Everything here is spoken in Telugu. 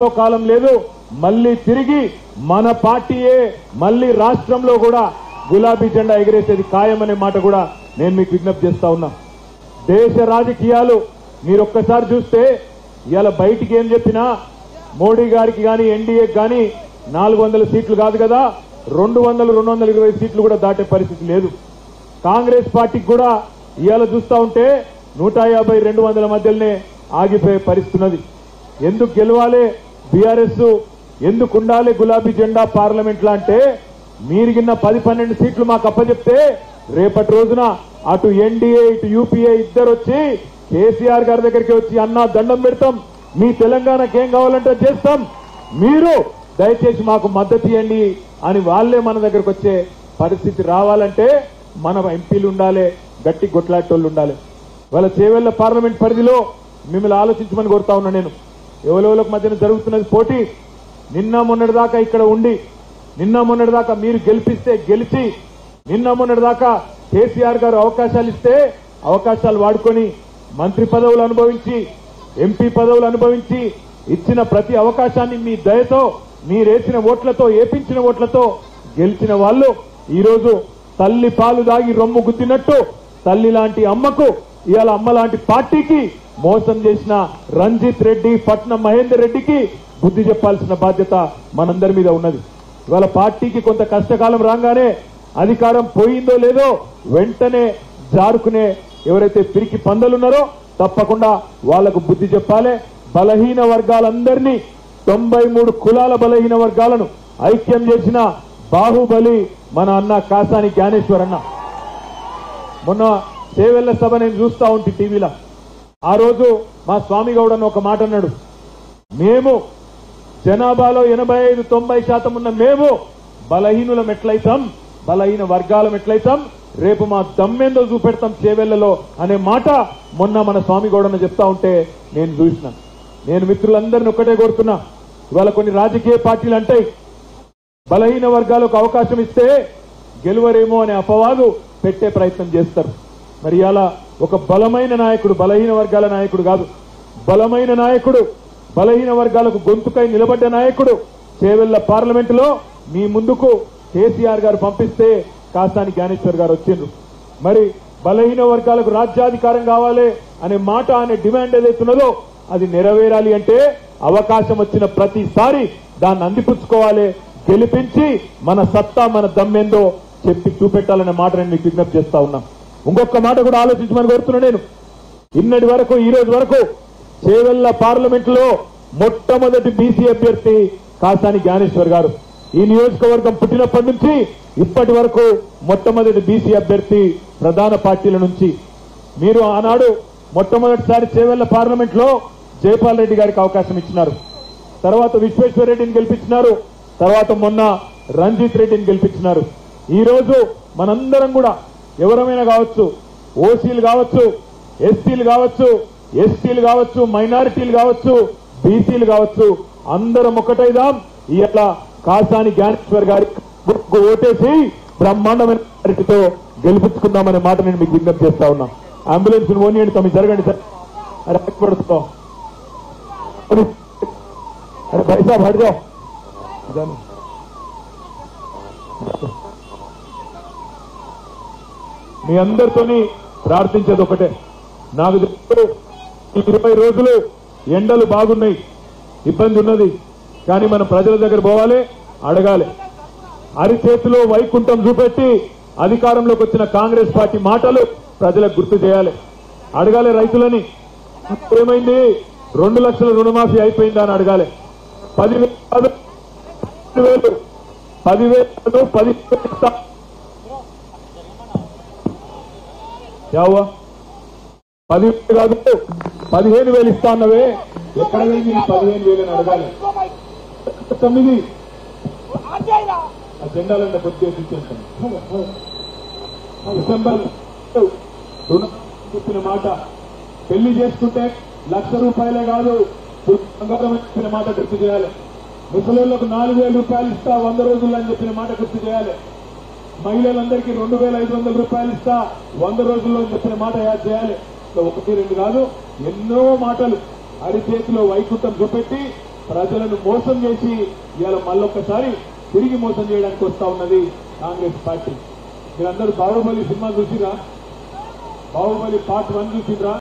కాలం లేదు మళ్ళీ తిరిగి మన పార్టీయే మళ్ళీ రాష్ట్రంలో కూడా గులాబీ జెండా ఎగిరేసేది ఖాయమనే మాట కూడా నేను మీకు విజ్ఞప్తి చేస్తా ఉన్నా. దేశ రాజకీయాలు మీరు ఒక్కసారి చూస్తే ఇవాళ బయటికి ఏం చెప్పినా మోడీ గారికి కానీ ఎన్డీఏకి కానీ 400 సీట్లు కాదు కదా 200-220 సీట్లు కూడా దాటే పరిస్థితి లేదు. కాంగ్రెస్ పార్టీకి కూడా ఇవాళ చూస్తా ఉంటే 150-200 మధ్యలోనే ఆగిపోయే పరిస్థితి ఉన్నది. ఎందుకు గెలవాలి బీఆర్ఎస్, ఎందుకు ఉండాలి గులాబీ జెండా పార్లమెంట్ లా అంటే మీరిగిన్న 10-12 సీట్లు మాకు అప్పచెప్తే రేపటి రోజున అటు ఎన్డీఏ ఇటు యూపీఏ ఇద్దరు వచ్చి కేసీఆర్ గారి దగ్గరికి వచ్చి అన్నా దండం పెడతాం, మీ తెలంగాణకి ఏం కావాలంటే చేస్తాం, మీరు దయచేసి మాకు మద్దతు ఇవ్వండి అని వాళ్లే మన దగ్గరకు వచ్చే పరిస్థితి రావాలంటే మన ఎంపీలు ఉండాలి, గట్టి గొట్లాటోళ్ళు ఉండాలి. వాళ్ళ చేవెళ్ల పార్లమెంట్ పరిధిలో మిమ్మల్ని ఆలోచించమని కోరుతా ఉన్నా. నేను ఎవరెవరికి మధ్యన జరుగుతున్నది పోటీ. నిన్న మొన్నటిదాకా ఇక్కడ ఉండి నిన్న మొన్నటిదాకా మీరు గెలిపిస్తే గెలిచి నిన్న మొన్నటిదాకా కేసీఆర్ గారు అవకాశాలు ఇస్తే అవకాశాలు వాడుకొని మంత్రి పదవులు అనుభవించి ఎంపీ పదవులు అనుభవించి ఇచ్చిన ప్రతి అవకాశాన్ని మీ దయతో మీరేసిన ఓట్లతో ఏపించిన ఓట్లతో గెలిచిన వాళ్ళు ఈరోజు తల్లి పాలు దాగి రొమ్ము గుద్దినట్టు తల్లి లాంటి అమ్మకు ఇవాళ అమ్మ లాంటి పార్టీకి మోసం చేసిన రంజిత్ రెడ్డి పట్నం మహేందర్ రెడ్డికి బుద్ధి చెప్పాల్సిన బాధ్యత మనందరి మీద ఉన్నది. ఇవాళ పార్టీకి కొంత కష్టకాలం రాగానే అధికారం పోయిందో లేదో వెంటనే జారుకునే ఎవరైతే పిరికి పందలున్నారో తప్పకుండా వాళ్లకు బుద్ధి చెప్పాలి. బలహీన వర్గాలందరినీ 93 కులాల బలహీన వర్గాలను ఐక్యం చేసిన బాహుబలి మన అన్న కాసాని జ్ఞానేశ్వర్ అన్న. మొన్న చేవెళ్ల సభ నేను చూస్తా ఉంటే టీవీలో, ఆ రోజు మా స్వామి గౌడ్ అన్న ఒక మాట అన్నాడు, మేము జనాభాలో 85-90% ఉన్న మేము బలహీనులం ఎట్లయితాం, బలహీన వర్గాలం ఎట్లయితాం, రేపు మా దమ్మెందో చూపెడతాం చేవెళ్లలో అనే మాట మొన్న మన స్వామి గౌడ్ అన్న చెప్తా ఉంటే నేను చూసిన. నేను మిత్రులందరినీ ఒక్కటే కోరుతున్నా, ఇవాళ కొన్ని రాజకీయ పార్టీలు అంటాయి బలహీన వర్గాలకు అవకాశం ఇస్తే గెలువరేమో అనే అపవాదు పెట్టే ప్రయత్నం చేస్తారు. మరి ఇలా ఒక బలమైన నాయకుడు, బలహీన వర్గాల నాయకుడు కాదు, బలమైన నాయకుడు, బలహీన వర్గాలకు గొంతుకై నిలబడ్డ నాయకుడు చేవెళ్ల పార్లమెంటులో మీ ముందుకు కేసీఆర్ గారు పంపిస్తే కాసాని జ్ఞానేశ్వర్ గారు వచ్చిండ్రు. మరి బలహీన వర్గాలకు రాజ్యాధికారం కావాలి అనే మాట అనే డిమాండ్ ఏదైతున్నదో అది నెరవేరాలి అంటే అవకాశం వచ్చిన ప్రతిసారి దాన్ని అందిపుచ్చుకోవాలి, గెలిపించి మన సత్తా మన దమ్మేందో చెప్పి చూపెట్టాలనే మాట నేను మీకు విజ్ఞప్తి చేస్తా ఉన్నా. ఇంకొక మాట కూడా ఆలోచించమని కోరుతున్నా. నేను ఇన్నటి వరకు ఈ రోజు వరకు చేవెళ్ల పార్లమెంట్ లో మొట్టమొదటి బీసీ అభ్యర్థి కాసాని జ్ఞానేశ్వర్ గారు. ఈ నియోజకవర్గం పుట్టినప్పటి నుంచి ఇప్పటి వరకు మొట్టమొదటి బీసీ అభ్యర్థి ప్రధాన పార్టీల నుంచి. మీరు ఆనాడు మొట్టమొదటిసారి చేవెళ్ల పార్లమెంట్ లో జయపాల్ రెడ్డి గారికి అవకాశం ఇచ్చినారు, తర్వాత విశ్వేశ్వర రెడ్డిని గెలిపించినారు, తర్వాత మొన్న రంజిత్ రెడ్డిని గెలిపించినారు. ఈ రోజు మనందరం కూడా ఎవరమైనా కావచ్చు, ఓసీలు కావచ్చు, ఎస్సీలు కావచ్చు, ఎస్టీలు కావచ్చు, మైనారిటీలు కావచ్చు, బీసీలు కావచ్చు, అందరం ఒకటైదాం ఇట్లా కాసాని జ్ఞానేశ్వర్ గారికి ఓటేసి బ్రహ్మాండమైన మెజారిటీతో గెలిపించుకుందామనే మాట నేను మీకు విజ్ఞప్తి చేస్తా ఉన్నా. అంబులెన్స్ ఓనియండి తమ్మి, జరగండి సార్. అరే పడుతాం, అరే పైసా పడదాం. మీ అందరితోని ప్రార్థించేది ఒకటే, నాకు తెలుసు 20 రోజులు ఎండలు బాగున్నాయి, ఇబ్బంది ఉన్నది, కానీ మనం ప్రజల దగ్గర పోవాలి, అడగాలి. అరిచేతిలో వైకుంఠం చూపెట్టి అధికారంలోకి వచ్చిన కాంగ్రెస్ పార్టీ మాటలు ప్రజలకు గుర్తు చేయాలి, అడగాలి. రైతులని ఏమైంది, 2 లక్షల రుణమాఫీ అయిపోయిందా అని అడగాలి. 10,000 ఇస్తా, 10,000 కాదు 15,000 ఇస్తా అన్నవే, ఎక్కడ వెళ్ళి 15,000 అని అడగాలి. 9 జెండాలన్న పొద్దు డిసెంబర్ రుణం చెప్పిన మాట, పెళ్లి చేసుకుంటే ₹1,00,000 కాదు బంగారం చెప్పిన మాట గుర్తు చేయాలి. ముసలిళ్లకు ₹4,000 ఇస్తా 100 రోజుల్లో అని చెప్పిన మాట గుర్తు చేయాలి. మహిళలందరికీ ₹2,500 ఇస్తా 100 రోజుల్లో అని చెప్పిన మాట యాద్ చేయాలి. 1, 2 కాదు, ఎన్నో మాటలు అరిచేతిలో వైకుంఠం చూపెట్టి ప్రజలను మోసం చేసి ఇవాళ మళ్ళొక్కసారి తిరిగి మోసం చేయడానికి వస్తా ఉన్నది కాంగ్రెస్ పార్టీ. మీరందరూ బాహుబలి సినిమా చూసిరా? బాహుబలి పార్ట్ 1 చూసిరా?